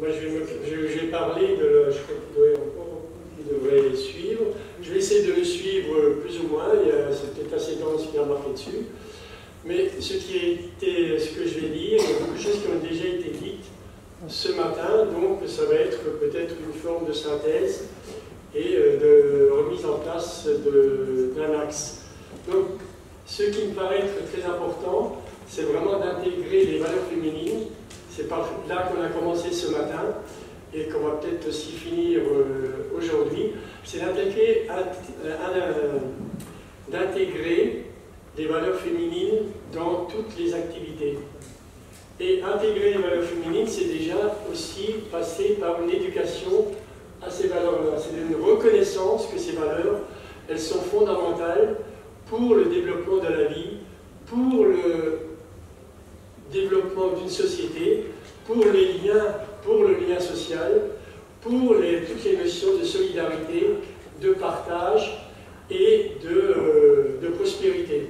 moi je vais parler de, je crois qu'il devrait suivre. Je vais essayer de le suivre plus ou moins, c'est peut-être assez dense qui a marqué dessus. Mais ce que je vais dire, il y a beaucoup de choses qui ont déjà été dites ce matin, donc ça va être peut-être une forme de synthèse et de remise en place d'un axe. Donc, ce qui me paraît être très important, c'est vraiment d'intégrer les valeurs féminines. C'est par là qu'on a commencé ce matin et qu'on va peut-être aussi finir aujourd'hui. C'est d'intégrer des valeurs féminines dans toutes les activités. Et intégrer les valeurs féminines, c'est déjà aussi passer par une éducation à ces valeurs-là. C'est une reconnaissance que ces valeurs, elles sont fondamentales pour le développement de la vie, pour le développement d'une société, pour le lien social, pour toutes les notions de solidarité, de partage et de prospérité.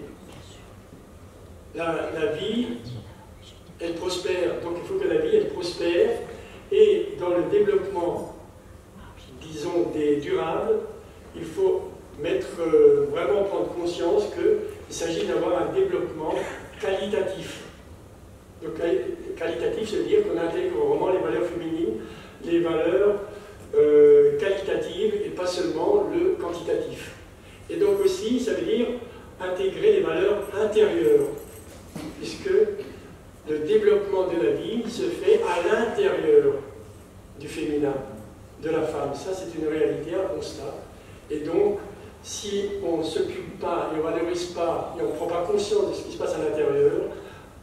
La vie, elle prospère, donc il faut que la vie, elle prospère, et dans le développement, disons, des durables, il faut vraiment prendre conscience qu'il s'agit d'avoir un développement qualitatif. Donc qualitatif, ça veut dire qu'on intègre vraiment les valeurs féminines, les valeurs qualitatives et pas seulement le quantitatif. Et donc aussi, ça veut dire intégrer les valeurs intérieures, puisque le développement de la vie se fait à l'intérieur du féminin, de la femme. Ça, c'est une réalité, un constat. Et donc, si on ne s'occupe pas et on ne valorise pas et on ne prend pas conscience de ce qui se passe à l'intérieur,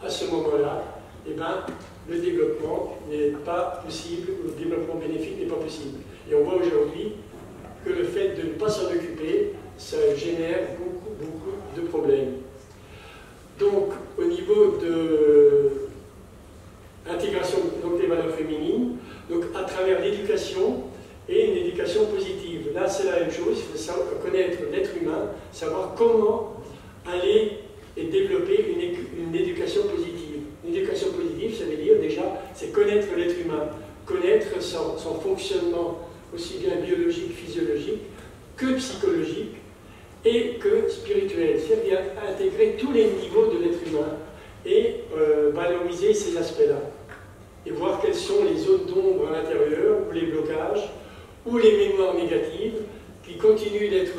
à ce moment-là, eh ben, le développement n'est pas possible, le développement bénéfique n'est pas possible. Et on voit aujourd'hui que le fait de ne pas s'en occuper, ça génère beaucoup de problèmes. Donc, au niveau de l'intégration des valeurs féminines, donc à travers l'éducation et une éducation positive. Là, c'est la même chose, il faut connaître l'être humain, savoir comment aller et développer une éducation positive. Une éducation positive, ça veut dire déjà, c'est connaître l'être humain, connaître son fonctionnement aussi bien biologique, physiologique, que psychologique et que spirituel. C'est-à-dire intégrer tous les niveaux de l'être humain et valoriser ces aspects-là. Et voir quelles sont les zones d'ombre à l'intérieur, ou les blocages, ou les mémoires négatives qui continuent d'être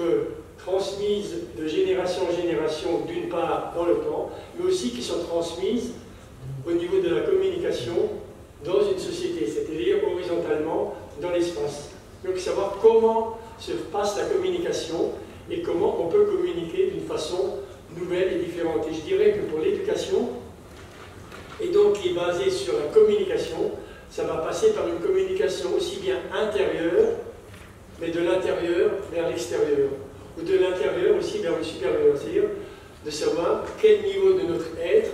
transmises de génération en génération, d'une part dans le temps, mais aussi qui sont transmises au niveau de la communication dans une société, c'est-à-dire horizontalement dans l'espace. Donc savoir comment se passe la communication et comment on peut communiquer d'une façon nouvelle et différente. Et je dirais que pour l'éducation, et donc qui est basée sur la communication, ça va passer par une communication aussi bien intérieure, mais de l'intérieur vers l'extérieur, ou de l'intérieur aussi vers le supérieur, c'est-à-dire de savoir quel niveau de notre être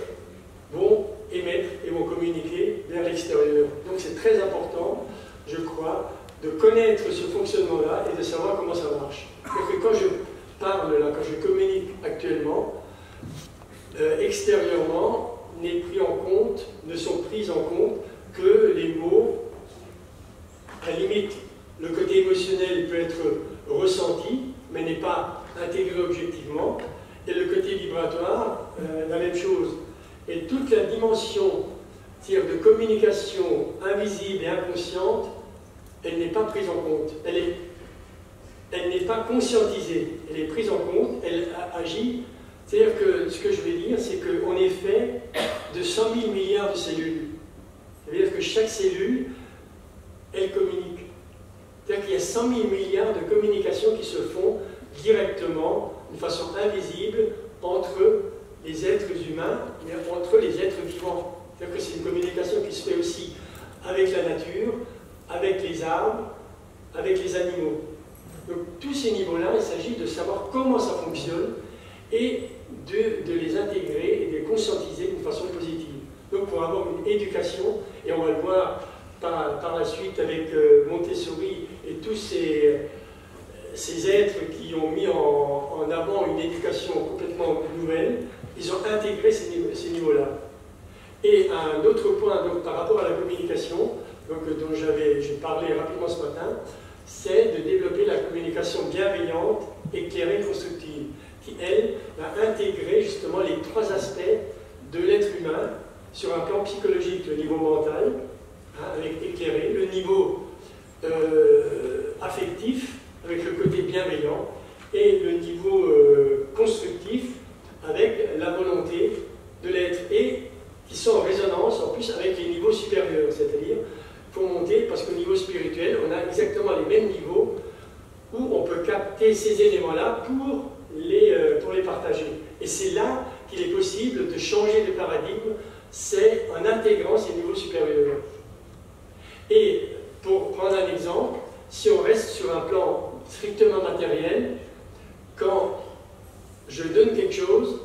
vont émettre et vont communiquer vers l'extérieur. Donc c'est très important, je crois, de connaître ce fonctionnement-là et de savoir comment ça marche. Parce que quand je parle là, quand je communique actuellement, extérieurement, ne sont pris en compte que les mots, à la limite, le côté émotionnel peut être ressenti, mais n'est pas intégré objectivement, et le côté vibratoire, la même chose. Et toute la dimension de communication invisible et inconsciente, elle n'est pas prise en compte. Elle n'est pas conscientisée, elle est prise en compte, elle agit. C'est-à-dire que ce que je vais dire, c'est qu'on est fait de 100 000 milliards de cellules. C'est-à-dire que chaque cellule, elle communique. C'est-à-dire qu'il y a 100 000 milliards de communications qui se font directement, de façon invisible, entre les êtres humains et entre les êtres vivants. C'est-à-dire que c'est une communication qui se fait aussi avec la nature, avec les arbres, avec les animaux. Donc tous ces niveaux-là, il s'agit de savoir comment ça fonctionne et de les intégrer et de les conscientiser d'une façon positive. Donc pour avoir une éducation, et on va le voir par la suite avec Montessori et tous ces êtres qui ont mis en avant une éducation complètement nouvelle, ils ont intégré ces niveaux-là. Et un autre point donc, par rapport à la communication, donc, dont j'ai parlé rapidement ce matin, c'est de développer la communication bienveillante, éclairée, constructive, qui, elle, va intégrer justement les trois aspects de l'être humain sur un plan psychologique, le niveau mental, hein, avec éclairé, le niveau affectif, avec le côté bienveillant, et le niveau constructif, avec la volonté de l'être, et qui sont en résonance en plus avec les niveaux supérieurs, c'est-à-dire il faut monter, parce qu'au niveau spirituel, on a exactement les mêmes niveaux où on peut capter ces éléments-là pour les partager. Et c'est là qu'il est possible de changer de paradigme, c'est en intégrant ces niveaux supérieurs. Et pour prendre un exemple, si on reste sur un plan strictement matériel, quand je donne quelque chose,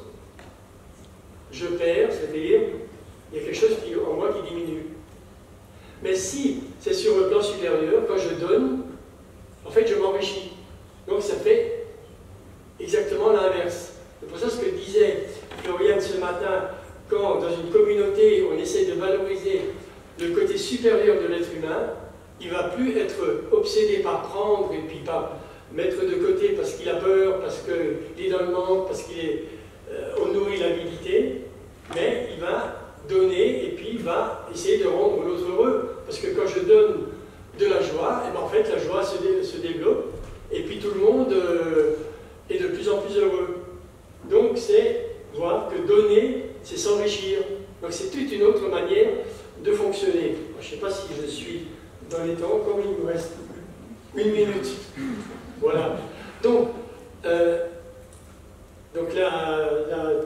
je perds, c'est-à-dire il y a quelque chose en moi qui diminue. Mais si c'est sur le plan supérieur, quand je donne, en fait je m'enrichis. Donc ça fait exactement l'inverse. C'est pour ça ce que disait Florian ce matin, quand dans une communauté on essaie de valoriser le côté supérieur de l'être humain, il ne va plus être obsédé par prendre et puis par mettre de côté parce qu'il a peur, parce qu'il est dans le manque, parce qu'on nourrit l'avidité, mais il va donner et puis il va essayer de rendre l'autre heureux. Parce que quand je donne de la joie, et bien en fait la joie se développe et puis tout le monde est de plus en plus heureux. Donc c'est voir que donner, c'est s'enrichir. Donc c'est toute une autre manière de fonctionner. Je ne sais pas si je suis dans les temps, comme il me reste 1 minute. Voilà. Donc la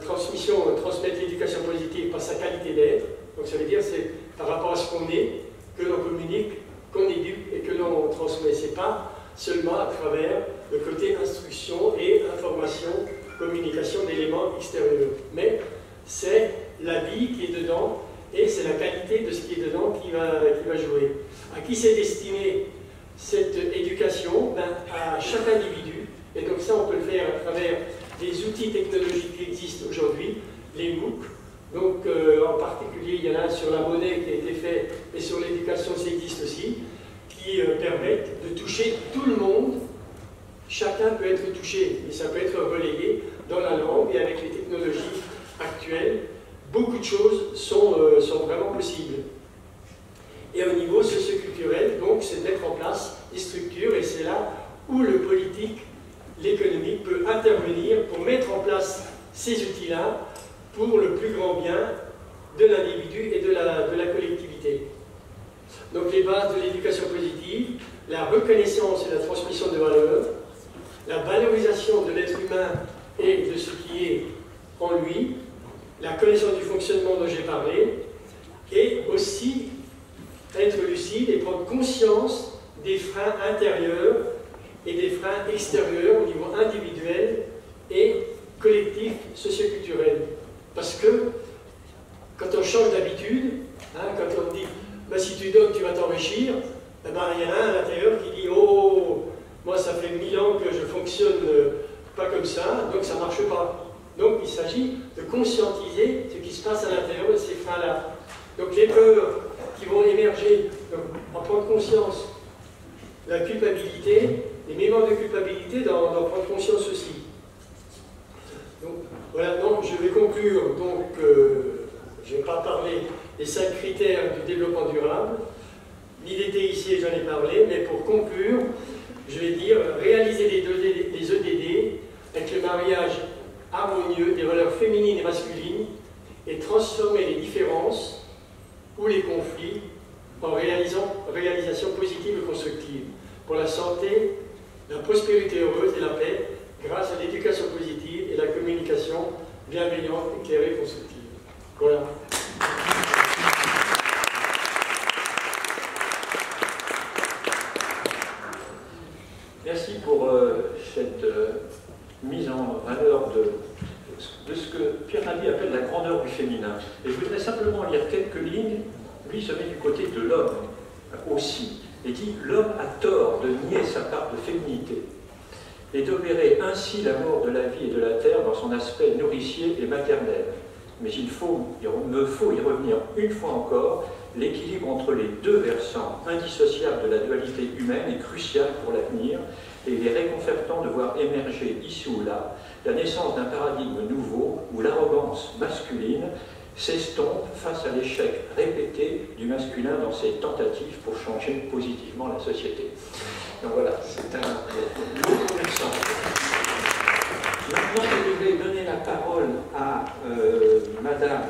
transmission, transmettre l'éducation positive par sa qualité d'être. Donc ça veut dire c'est par rapport à ce qu'on est, que l'on communique, qu'on éduque et que l'on transmet. Ce n'est pas seulement à travers le côté instruction et information, communication d'éléments extérieurs. Mais c'est la vie qui est dedans et c'est la qualité de ce qui est dedans qui va jouer. À qui c'est destiné cette éducation? À chaque individu. Et donc ça, on peut le faire à travers des outils technologiques qui existent aujourd'hui, les MOOC. Donc en particulier, il y en a un sur la monnaie qui a été fait, et sur l'éducation, ça existe aussi, qui permettent de toucher tout le monde. Chacun peut être touché, et ça peut être relayé dans la langue, et avec les technologies actuelles, beaucoup de choses sont vraiment possibles. Et au niveau socioculturel, donc, c'est de mettre en place des structures, et c'est là où le politique, l'économique peut intervenir pour mettre en place ces outils-là pour le plus grand bien de l'individu et de la collectivité. Donc les bases de l'éducation positive, la reconnaissance et la transmission de valeurs, la valorisation de l'être humain et de ce qui est en lui, la connaissance du fonctionnement dont j'ai parlé, et aussi être lucide et prendre conscience des freins intérieurs et des freins extérieurs au niveau individuel et collectif, socioculturel. Parce que quand on change d'habitude, hein, quand on dit bah, si tu donnes, tu vas t'enrichir, eh ben, il y en a un à l'intérieur qui dit oh, moi ça fait 1000 ans que je fonctionne pas comme ça, donc ça ne marche pas. Donc il s'agit de conscientiser ce qui se passe à l'intérieur de ces freins-là. Donc les peurs qui vont émerger, donc, en prendre conscience, la culpabilité, les mémoires de culpabilité, d'en prendre conscience aussi. Donc voilà, donc je vais conclure. Donc je ne vais pas parler des 5 critères du développement durable, ni des TIC, j'en ai parlé, mais pour conclure, je vais dire réaliser les EDD avec le mariage harmonieux des valeurs féminines et masculines et transformer les différences ou les conflits en réalisation positive et constructive pour la santé, la prospérité heureuse et la paix grâce à l'éducation positive et la communication bienveillante, éclairée et constructive. Voilà. Merci pour cette mise en valeur de ce que Pierre Rabhi appelle la grandeur du féminin. Et je voudrais simplement lire quelques lignes. Lui se met du côté de l'homme aussi, et dit « L'homme a tort de nier sa part de féminité et d'opérer ainsi la mort de la vie et de la terre dans son aspect nourricier et maternel. mais il me faut y revenir une fois encore. L'équilibre entre les deux versants indissociables de la dualité humaine est crucial pour l'avenir, et il est réconfortant de voir émerger ici ou là la naissance d'un paradigme nouveau où l'arrogance masculine s'estompe face à l'échec répété du masculin dans ses tentatives pour changer positivement la société. Donc voilà, c'est un long commerçant. Maintenant, je vais donner la parole à Madame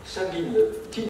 Sabine Tine.